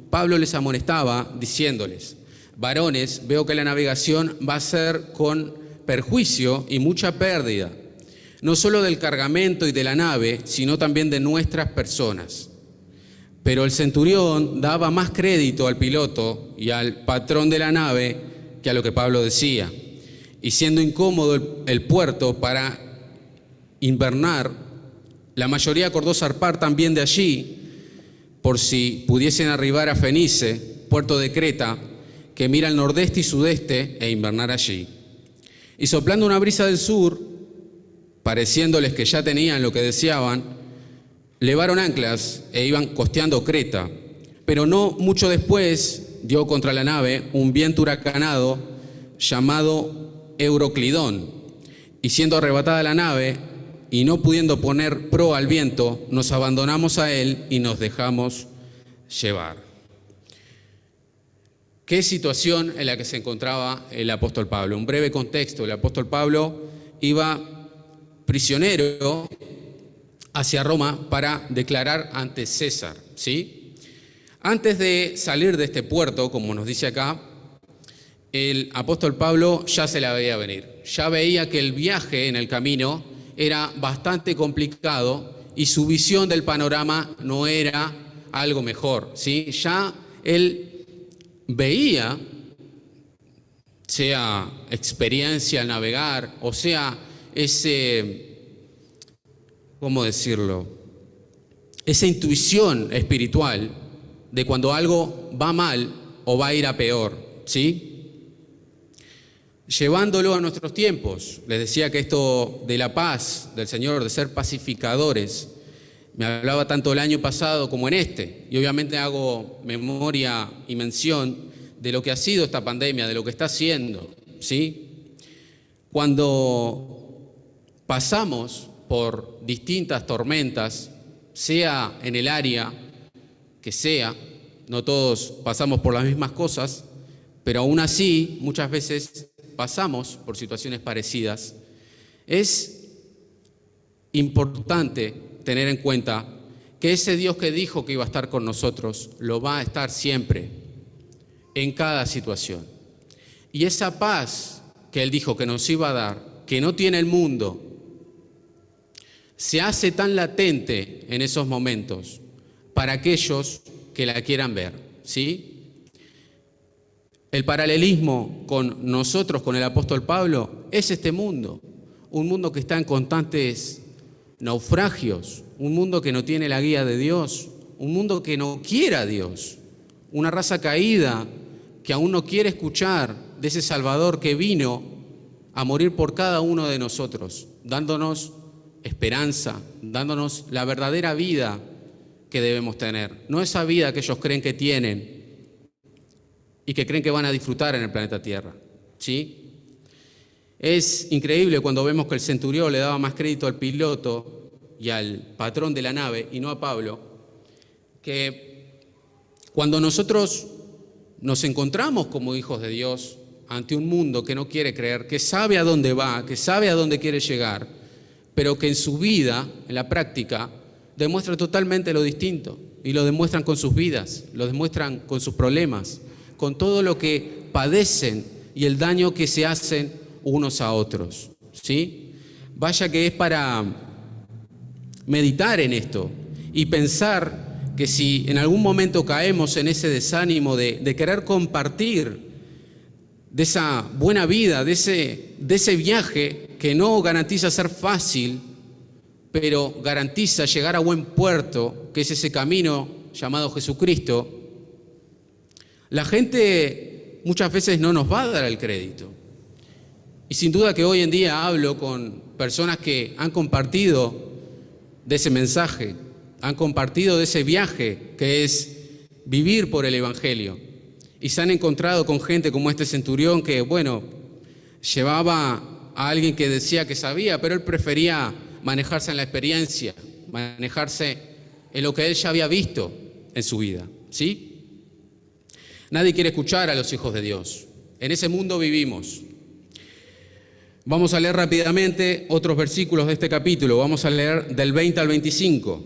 Pablo les amonestaba diciéndoles: varones, veo que la navegación va a ser con perjuicio y mucha pérdida, no solo del cargamento y de la nave, sino también de nuestras personas. Pero el centurión daba más crédito al piloto y al patrón de la nave que a lo que Pablo decía. Y siendo incómodo el puerto para invernar, la mayoría acordó zarpar también de allí, por si pudiesen arribar a Fenice, puerto de Creta, que mira al nordeste y sudeste, e invernar allí. Y soplando una brisa del sur, pareciéndoles que ya tenían lo que deseaban, levaron anclas e iban costeando Creta. Pero no mucho después dio contra la nave un viento huracanado llamado Euroclidón, y siendo arrebatada la nave y no pudiendo poner proa al viento, nos abandonamos a él y nos dejamos llevar. ¿Qué situación en la que se encontraba el apóstol Pablo? Un breve contexto: el apóstol Pablo iba prisionero hacia Roma para declarar ante César, ¿sí? Antes de salir de este puerto, como nos dice acá, el apóstol Pablo ya se la veía venir. Ya veía que el viaje en el camino era bastante complicado y su visión del panorama no era algo mejor, ¿sí? Ya él veía, sea experiencia al navegar, o sea ¿cómo decirlo? Esa intuición espiritual de cuando algo va mal o va a ir a peor, ¿sí? Llevándolo a nuestros tiempos, les decía que esto de la paz del Señor, de ser pacificadores, me hablaba tanto el año pasado como en este, y obviamente hago memoria y mención de lo que ha sido esta pandemia, de lo que está haciendo, ¿sí? Cuando pasamos por distintas tormentas, sea en el área que sea, no todos pasamos por las mismas cosas, pero aún así muchas veces pasamos por situaciones parecidas. Es importante tener en cuenta que ese Dios que dijo que iba a estar con nosotros, lo va a estar siempre, en cada situación. Y esa paz que Él dijo que nos iba a dar, que no tiene el mundo, se hace tan latente en esos momentos para aquellos que la quieran ver, ¿sí? El paralelismo con nosotros, con el apóstol Pablo, es este mundo, un mundo que está en constantes naufragios, un mundo que no tiene la guía de Dios, un mundo que no quiere a Dios, una raza caída que aún no quiere escuchar de ese Salvador que vino a morir por cada uno de nosotros, dándonos esperanza, dándonos la verdadera vida que debemos tener, no esa vida que ellos creen que tienen y que creen que van a disfrutar en el planeta Tierra, ¿sí? Es increíble cuando vemos que el centurión le daba más crédito al piloto y al patrón de la nave y no a Pablo, que cuando nosotros nos encontramos como hijos de Dios ante un mundo que no quiere creer, que sabe a dónde va, que sabe a dónde quiere llegar, pero que en su vida, en la práctica, demuestra totalmente lo distinto, y lo demuestran con sus vidas, lo demuestran con sus problemas, con todo lo que padecen y el daño que se hacen unos a otros, ¿sí? Vaya que es para meditar en esto y pensar que si en algún momento caemos en ese desánimo de querer compartir de esa buena vida, de ese viaje que no garantiza ser fácil, pero garantiza llegar a buen puerto, que es ese camino llamado Jesucristo, la gente muchas veces no nos va a dar el crédito. Y sin duda que hoy en día hablo con personas que han compartido de ese mensaje, han compartido de ese viaje que es vivir por el Evangelio. Y se han encontrado con gente como este centurión que, bueno, llevaba a alguien que decía que sabía, pero él prefería manejarse en la experiencia, manejarse en lo que él ya había visto en su vida, ¿sí? Nadie quiere escuchar a los hijos de Dios. En ese mundo vivimos. Vamos a leer rápidamente otros versículos de este capítulo. Vamos a leer del 20 al 25.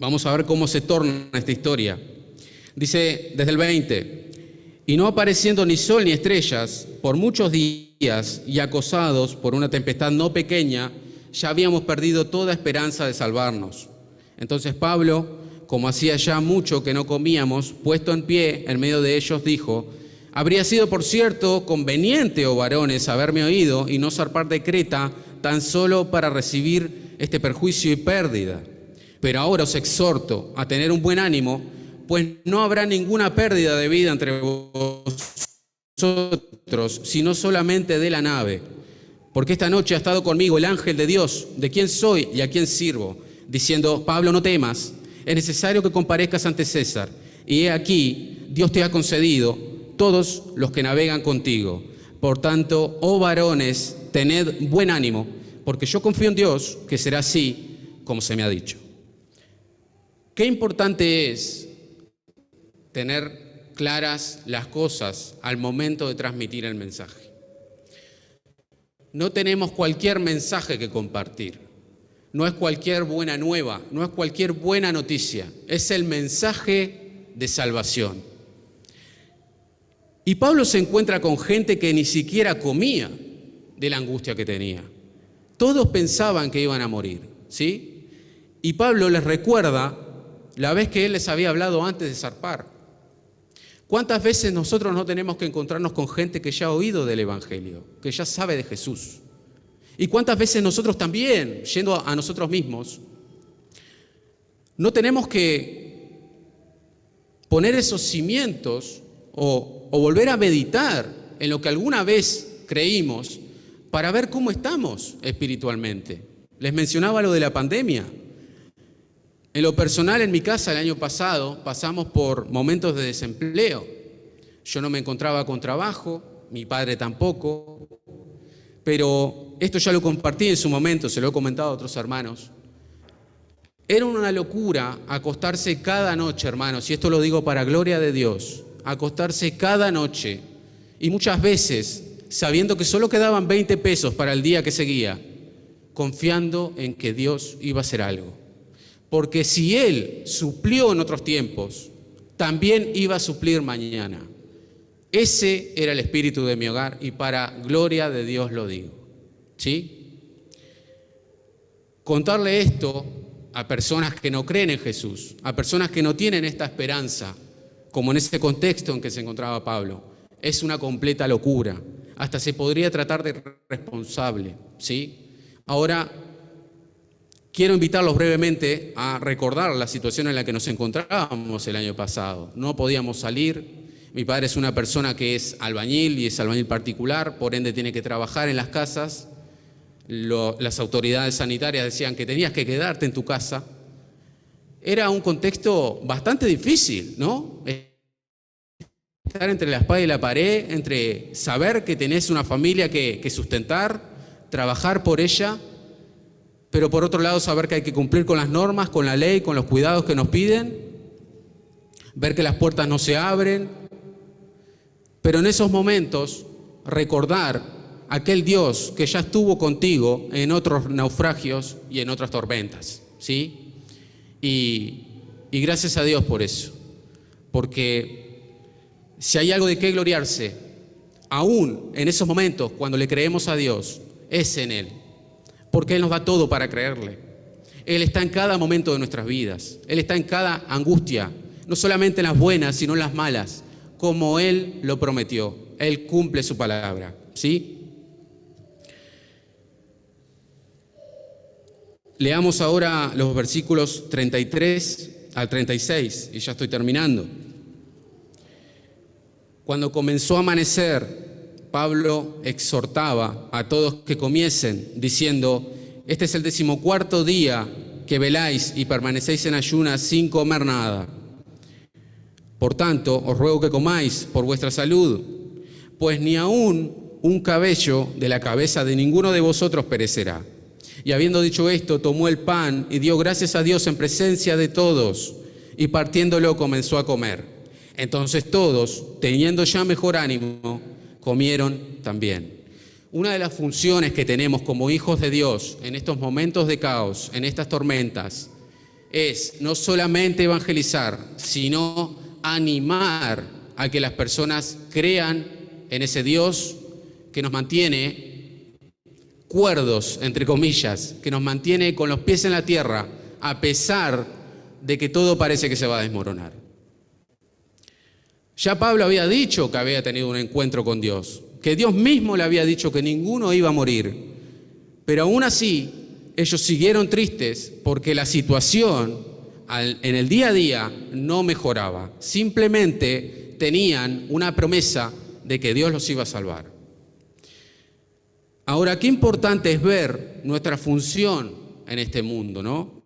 Vamos a ver cómo se torna esta historia. Dice desde el 20: y no apareciendo ni sol ni estrellas por muchos días y acosados por una tempestad no pequeña, ya habíamos perdido toda esperanza de salvarnos. Entonces Pablo, como hacía ya mucho que no comíamos, puesto en pie en medio de ellos, dijo: habría sido, por cierto, conveniente, oh varones, haberme oído y no zarpar de Creta tan solo para recibir este perjuicio y pérdida. Pero ahora os exhorto a tener un buen ánimo, pues no habrá ninguna pérdida de vida entre vosotros, sino solamente de la nave. Porque esta noche ha estado conmigo el ángel de Dios, de quien soy y a quien sirvo, diciendo: Pablo, no temas, es necesario que comparezcas ante César. Y he aquí, Dios te ha concedido todos los que navegan contigo. Por tanto, oh varones, tened buen ánimo, porque yo confío en Dios que será así como se me ha dicho. Qué importante es tener claras las cosas al momento de transmitir el mensaje. No tenemos cualquier mensaje que compartir. No es cualquier buena nueva, no es cualquier buena noticia. Es el mensaje de salvación. Y Pablo se encuentra con gente que ni siquiera comía de la angustia que tenía. Todos pensaban que iban a morir, ¿sí? Y Pablo les recuerda la vez que él les había hablado antes de zarpar. ¿Cuántas veces nosotros no tenemos que encontrarnos con gente que ya ha oído del Evangelio, que ya sabe de Jesús? Y cuántas veces nosotros también, yendo a nosotros mismos, no tenemos que poner esos cimientos o volver a meditar en lo que alguna vez creímos para ver cómo estamos espiritualmente. Les mencionaba lo de la pandemia. En lo personal, en mi casa el año pasado pasamos por momentos de desempleo. Yo no me encontraba con trabajo, mi padre tampoco, pero esto ya lo compartí en su momento, se lo he comentado a otros hermanos. Era una locura acostarse cada noche, hermanos, y esto lo digo para gloria de Dios, acostarse cada noche y muchas veces sabiendo que solo quedaban 20 pesos para el día que seguía, confiando en que Dios iba a hacer algo. Porque si Él suplió en otros tiempos, también iba a suplir mañana. Ese era el espíritu de mi hogar y para gloria de Dios lo digo. ¿Sí? Contarle esto a personas que no creen en Jesús, a personas que no tienen esta esperanza, como en ese contexto en que se encontraba Pablo, es una completa locura. Hasta se podría tratar de responsable, ¿sí? Ahora, quiero invitarlos brevemente a recordar la situación en la que nos encontrábamos el año pasado. No podíamos salir. Mi padre es una persona que es albañil y es albañil particular, por ende tiene que trabajar en las casas. Las autoridades sanitarias decían que tenías que quedarte en tu casa. Era un contexto bastante difícil, ¿no? Estar entre la espada y la pared, entre saber que tenés una familia que sustentar, trabajar por ella, pero por otro lado saber que hay que cumplir con las normas, con la ley, con los cuidados que nos piden, ver que las puertas no se abren, pero en esos momentos recordar aquel Dios que ya estuvo contigo en otros naufragios y en otras tormentas, ¿sí? Y gracias a Dios por eso, porque si hay algo de qué gloriarse, aún en esos momentos cuando le creemos a Dios, es en Él, porque Él nos da todo para creerle. Él está en cada momento de nuestras vidas, Él está en cada angustia, no solamente en las buenas, sino en las malas, como Él lo prometió. Él cumple su palabra, ¿sí? Leamos ahora los versículos 33 al 36, y ya estoy terminando. Cuando comenzó a amanecer, Pablo exhortaba a todos que comiesen, diciendo: este es el 14º día que veláis y permanecéis en ayunas sin comer nada. Por tanto, os ruego que comáis por vuestra salud, pues ni aún un cabello de la cabeza de ninguno de vosotros perecerá. Y habiendo dicho esto, tomó el pan y dio gracias a Dios en presencia de todos, y partiéndolo comenzó a comer. Entonces todos, teniendo ya mejor ánimo, comieron también. una de las funciones que tenemos como hijos de Dios en estos momentos de caos, en estas tormentas, es no solamente evangelizar, sino animar a que las personas crean en ese Dios que nos mantiene cuerdos, entre comillas, que nos mantiene con los pies en la tierra, a pesar de que todo parece que se va a desmoronar. Ya Pablo había dicho que había tenido un encuentro con Dios, que Dios mismo le había dicho que ninguno iba a morir, pero aún así ellos siguieron tristes porque la situación en el día a día no mejoraba. Simplemente tenían una promesa de que Dios los iba a salvar. Ahora, qué importante es ver nuestra función en este mundo, ¿no?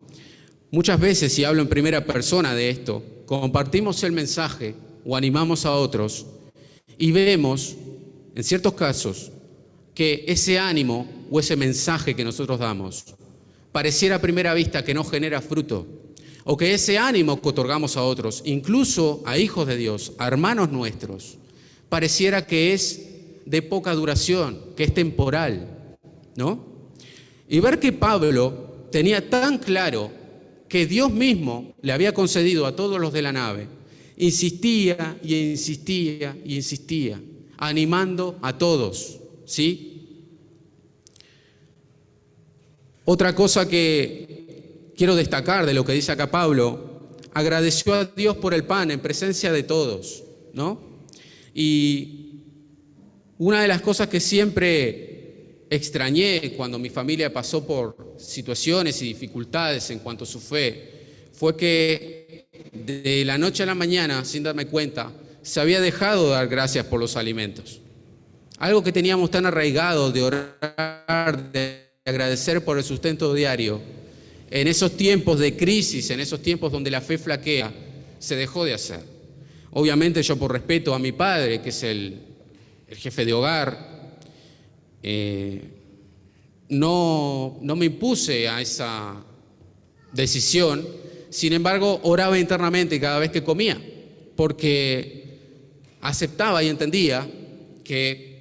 Muchas veces, si hablo en primera persona de esto, compartimos el mensaje o animamos a otros y vemos, en ciertos casos, que ese ánimo o ese mensaje que nosotros damos pareciera a primera vista que no genera fruto, o que ese ánimo que otorgamos a otros, incluso a hijos de Dios, a hermanos nuestros, pareciera que es de poca duración, que es temporal, ¿no? Y ver que Pablo tenía tan claro que Dios mismo le había concedido a todos los de la nave, insistía y insistía y insistía, animando a todos, ¿sí? Otra cosa que quiero destacar de lo que dice acá Pablo, agradeció a Dios por el pan en presencia de todos, ¿no? Y una de las cosas que siempre extrañé cuando mi familia pasó por situaciones y dificultades en cuanto a su fe, fue que de la noche a la mañana, sin darme cuenta, se había dejado de dar gracias por los alimentos. Algo que teníamos tan arraigado de orar, de agradecer por el sustento diario, en esos tiempos de crisis, en esos tiempos donde la fe flaquea, se dejó de hacer. Obviamente yo, por respeto a mi padre, que es el jefe de hogar, no me impuse a esa decisión. Sin embargo, oraba internamente cada vez que comía, porque aceptaba y entendía que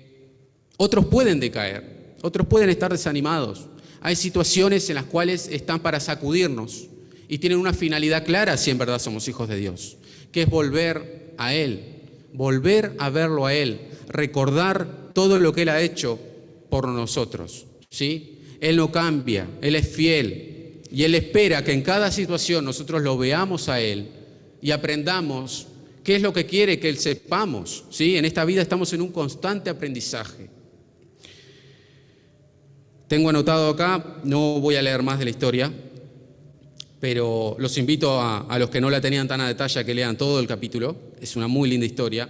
otros pueden decaer, otros pueden estar desanimados. Hay situaciones en las cuales están para sacudirnos y tienen una finalidad clara si en verdad somos hijos de Dios, que es volver a Él, volver a verlo a Él, recordar todo lo que Él ha hecho por nosotros, ¿sí? Él no cambia, Él es fiel y Él espera que en cada situación nosotros lo veamos a Él y aprendamos qué es lo que quiere que Él sepamos, ¿sí? En esta vida estamos en un constante aprendizaje. Tengo anotado acá, no voy a leer más de la historia, pero los invito a los que no la tenían tan a detalle a que lean todo el capítulo. Es una muy linda historia.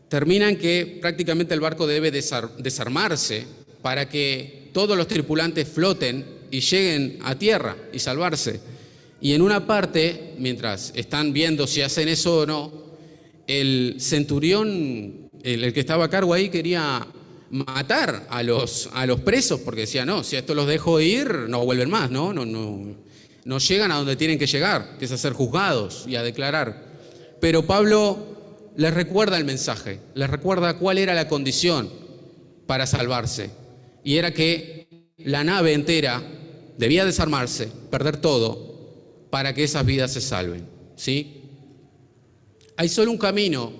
Termina en que prácticamente el barco debe desarmarse para que todos los tripulantes floten y lleguen a tierra y salvarse. Y en una parte, mientras están viendo si hacen eso o no, el centurión, el que estaba a cargo ahí, quería matar a los presos, porque decía, no, si a estos los dejo ir, no vuelven más, no llegan a donde tienen que llegar, que es a ser juzgados y a declarar. Pero Pablo les recuerda el mensaje, les recuerda cuál era la condición para salvarse, y era que la nave entera debía desarmarse, perder todo, para que esas vidas se salven, ¿sí? Hay solo un camino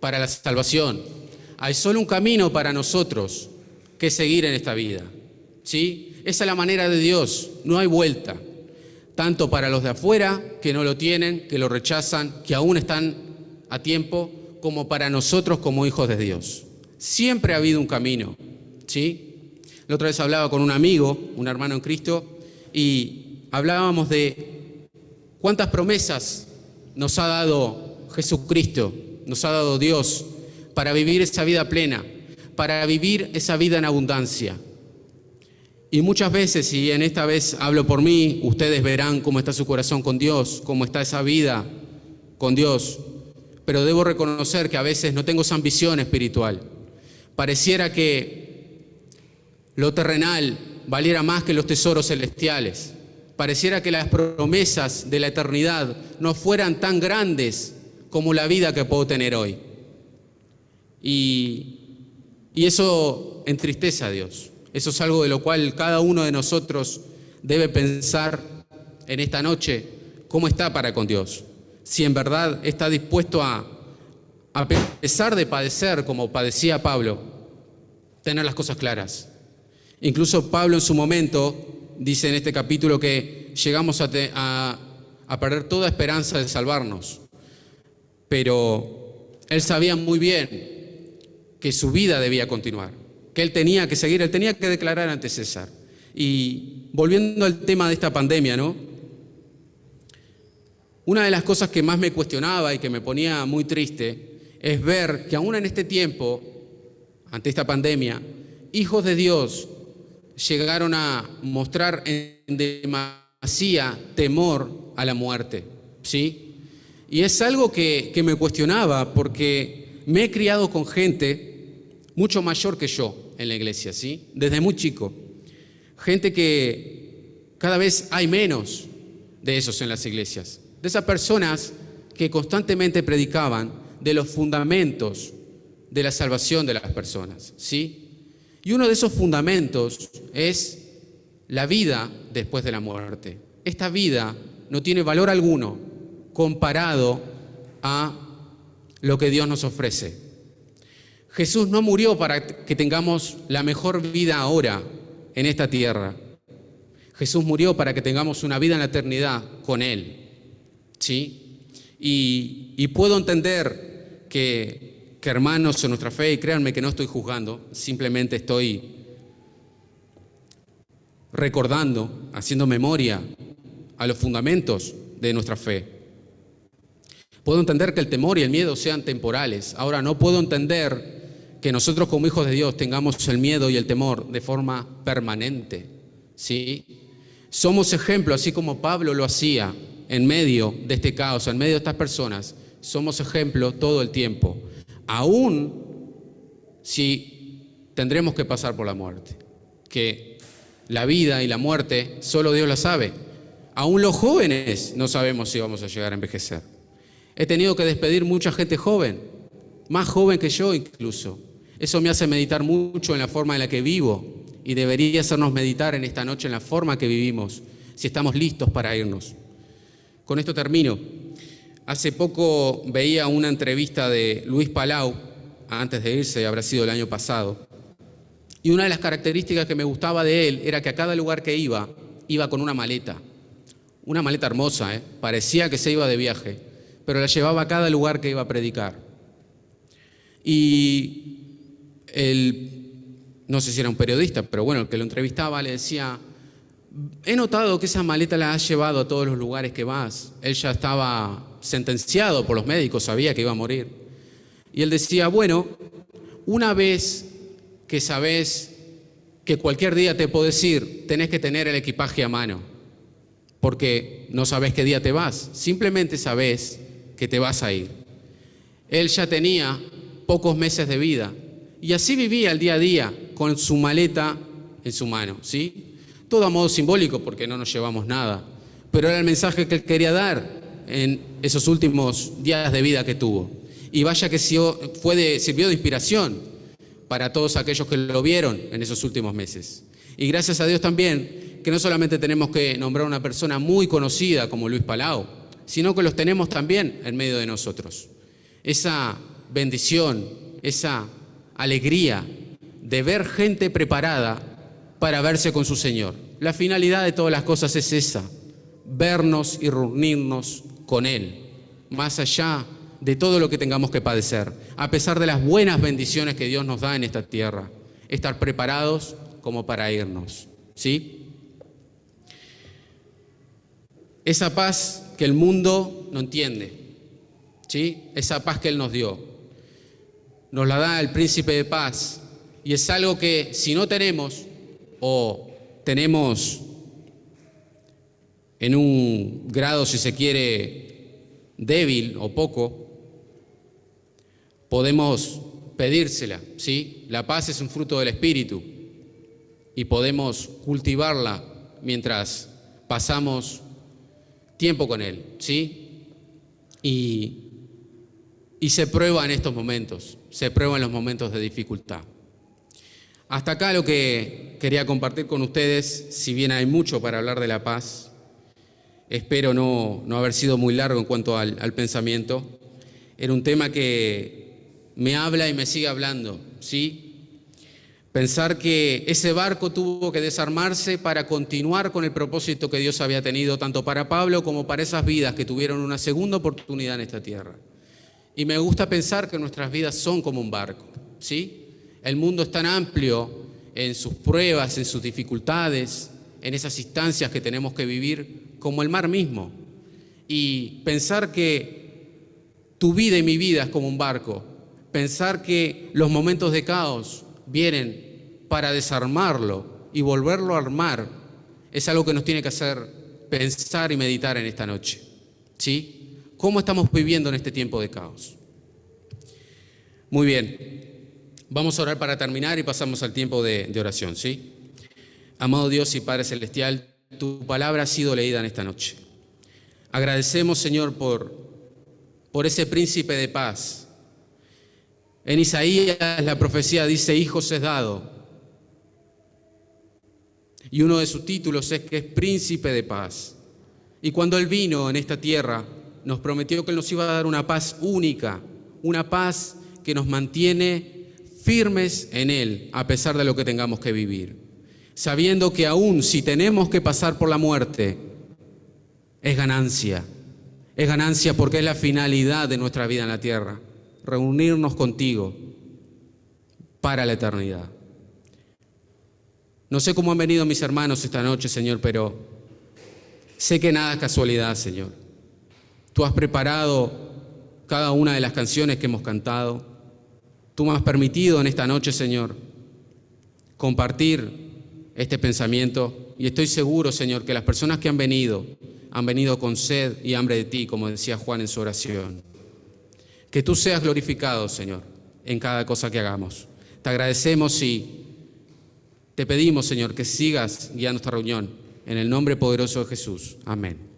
para la salvación. Hay solo un camino para nosotros que seguir en esta vida, ¿sí? Esa es la manera de Dios, no hay vuelta. Tanto para los de afuera, que no lo tienen, que lo rechazan, que aún están a tiempo, como para nosotros como hijos de Dios. Siempre ha habido un camino, ¿sí? La otra vez hablaba con un amigo, un hermano en Cristo, y hablábamos de cuántas promesas nos ha dado Jesucristo, nos ha dado Dios, para vivir esa vida plena, para vivir esa vida en abundancia. Y muchas veces, y en esta vez hablo por mí, ustedes verán cómo está su corazón con Dios, cómo está esa vida con Dios. Pero debo reconocer que a veces no tengo esa ambición espiritual. Pareciera que lo terrenal valiera más que los tesoros celestiales. Pareciera que las promesas de la eternidad no fueran tan grandes como la vida que puedo tener hoy. Y eso eso entristece a Dios. Eso es algo de lo cual cada uno de nosotros debe pensar en esta noche, cómo está para con Dios. Si en verdad está dispuesto a pesar de padecer como padecía Pablo, tener las cosas claras. Incluso Pablo en su momento dice en este capítulo que llegamos a perder toda esperanza de salvarnos. Pero él sabía muy bien que su vida debía continuar, que él tenía que seguir, él tenía que declarar ante César. Y volviendo al tema de esta pandemia, ¿no? Una de las cosas que más me cuestionaba y que me ponía muy triste es ver que aún en este tiempo, ante esta pandemia, hijos de Dios llegaron a mostrar en demasía temor a la muerte, ¿sí? Y es algo que me cuestionaba porque me he criado con gente mucho mayor que yo en la iglesia, ¿sí? Desde muy chico. Gente que cada vez hay menos de esos en las iglesias. De esas personas que constantemente predicaban de los fundamentos de la salvación de las personas, ¿sí? Y uno de esos fundamentos es la vida después de la muerte. Esta vida no tiene valor alguno comparado a lo que Dios nos ofrece. Jesús no murió para que tengamos la mejor vida ahora en esta tierra. Jesús murió para que tengamos una vida en la eternidad con Él, ¿sí? Y puedo entender que hermanos en nuestra fe, y créanme que no estoy juzgando, simplemente estoy recordando, haciendo memoria a los fundamentos de nuestra fe. Puedo entender que el temor y el miedo sean temporales. Ahora, no puedo entender que nosotros como hijos de Dios tengamos el miedo y el temor de forma permanente, ¿sí? Somos ejemplo, así como Pablo lo hacía en medio de este caos, en medio de estas personas. Somos ejemplo todo el tiempo, aún si tendremos que pasar por la muerte, que la vida y la muerte solo Dios la sabe. Aún los jóvenes no sabemos si vamos a llegar a envejecer. He tenido que despedir mucha gente joven, más joven que yo incluso. Eso me hace meditar mucho en la forma en la que vivo y debería hacernos meditar en esta noche en la forma que vivimos, si estamos listos para irnos. Con esto termino. Hace poco veía una entrevista de Luis Palau, antes de irse, habrá sido el año pasado, y una de las características que me gustaba de él era que a cada lugar que iba con una maleta hermosa, parecía que se iba de viaje, pero la llevaba a cada lugar que iba a predicar. Y no sé si era un periodista, pero bueno, el que lo entrevistaba le decía: he notado que esa maleta la has llevado a todos los lugares que vas. Él ya estaba sentenciado por los médicos, sabía que iba a morir. Y él decía: bueno, una vez que sabes que cualquier día te podés ir, tenés que tener el equipaje a mano, porque no sabés qué día te vas, simplemente sabés que te vas a ir. Él ya tenía pocos meses de vida y así vivía el día a día con su maleta en su mano, ¿sí? Todo a modo simbólico porque no nos llevamos nada, pero era el mensaje que él quería dar en esos últimos días de vida que tuvo. Y vaya que sirvió de inspiración para todos aquellos que lo vieron en esos últimos meses. Y gracias a Dios también que no solamente tenemos que nombrar a una persona muy conocida como Luis Palau, sino que los tenemos también en medio de nosotros. Esa bendición, esa alegría de ver gente preparada para verse con su Señor. La finalidad de todas las cosas es esa: vernos y reunirnos con Él, más allá de todo lo que tengamos que padecer, a pesar de las buenas bendiciones que Dios nos da en esta tierra, estar preparados como para irnos, ¿sí? Esa paz que el mundo no entiende, ¿sí? Esa paz que Él nos dio, nos la da el Príncipe de Paz, y es algo que si no tenemos, o tenemos en un grado, si se quiere, débil o poco, podemos pedírsela, ¿sí? La paz es un fruto del Espíritu y podemos cultivarla mientras pasamos tiempo con Él, ¿sí? Y se prueba en estos momentos, se prueba en los momentos de dificultad. Hasta acá lo que quería compartir con ustedes, si bien hay mucho para hablar de la paz. Espero no haber sido muy largo en cuanto al pensamiento. Era un tema que me habla y me sigue hablando, ¿sí? Pensar que ese barco tuvo que desarmarse para continuar con el propósito que Dios había tenido, tanto para Pablo como para esas vidas que tuvieron una segunda oportunidad en esta tierra. Y me gusta pensar que nuestras vidas son como un barco, ¿sí? El mundo es tan amplio en sus pruebas, en sus dificultades, en esas instancias que tenemos que vivir, como el mar mismo. Y pensar que tu vida y mi vida es como un barco, pensar que los momentos de caos vienen para desarmarlo y volverlo a armar, es algo que nos tiene que hacer pensar y meditar en esta noche, ¿sí? ¿Cómo estamos viviendo en este tiempo de caos? Muy bien, vamos a orar para terminar y pasamos al tiempo de oración, ¿sí? Amado Dios y Padre Celestial, tu palabra ha sido leída en esta noche. Agradecemos, Señor, por ese príncipe de paz. En Isaías la profecía dice, hijos es dado. Y uno de sus títulos es que es príncipe de paz. Y cuando Él vino en esta tierra, nos prometió que Él nos iba a dar una paz única, una paz que nos mantiene firmes en Él, a pesar de lo que tengamos que vivir. Sabiendo que aún si tenemos que pasar por la muerte, es ganancia. Es ganancia porque es la finalidad de nuestra vida en la tierra. Reunirnos contigo para la eternidad. No sé cómo han venido mis hermanos esta noche, Señor, pero sé que nada es casualidad, Señor. Tú has preparado cada una de las canciones que hemos cantado. Tú me has permitido en esta noche, Señor, compartir este pensamiento. Y estoy seguro, Señor, que las personas que han venido con sed y hambre de ti, como decía Juan en su oración. Que tú seas glorificado, Señor, en cada cosa que hagamos. Te agradecemos y te pedimos, Señor, que sigas guiando esta reunión. En el nombre poderoso de Jesús. Amén.